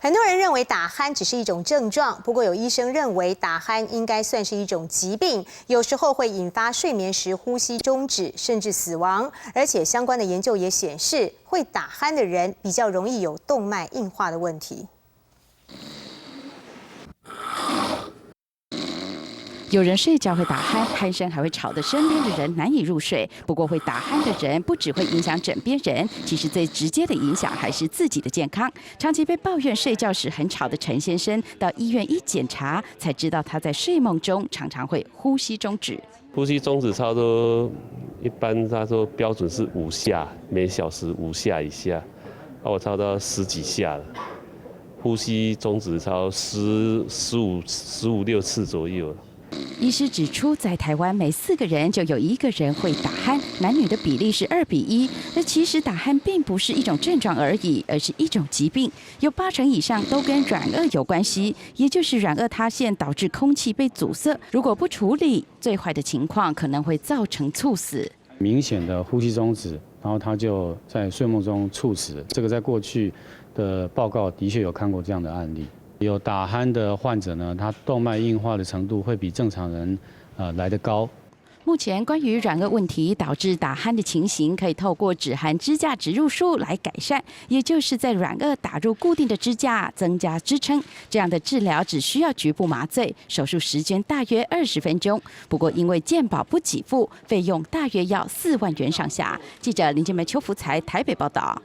很多人认为打鼾只是一种症状，不过有医生认为打鼾应该算是一种疾病，有时候会引发睡眠时呼吸中止，甚至死亡。而且相关的研究也显示，会打鼾的人比较容易有动脉硬化的问题。 有人睡觉会打鼾，鼾声还会吵得身边的人难以入睡。不过，会打鼾的人不只会影响枕边人，其实最直接的影响还是自己的健康。长期被抱怨睡觉时很吵的陈先生，到医院一检查，才知道他在睡梦中常常会呼吸中止。呼吸中止差不多，一般他说标准是5下，每小时5下以下，我差不多10几下了。 呼吸中止超15、16次左右。医师指出，在台湾每4个人就有1个人会打鼾，男女的比例是2比1。而其实打鼾并不是一种症状而已，而是一种疾病，有80%以上都跟软腭有关系，也就是软腭塌陷导致空气被阻塞。如果不处理，最坏的情况可能会造成猝死。明显的呼吸中止，然后他就在睡梦中猝死。这个在过去的报告的确有看过这样的案例。 有打鼾的患者呢，他动脉硬化的程度会比正常人来得高。目前关于软腭问题导致打鼾的情形，可以透过止鼾支架植入术来改善，也就是在软腭打入固定的支架，增加支撑。这样的治疗只需要局部麻醉，手术时间大约20分钟。不过因为健保不给付，费用大约要4万元上下。记者林建梅、邱福才台北报道。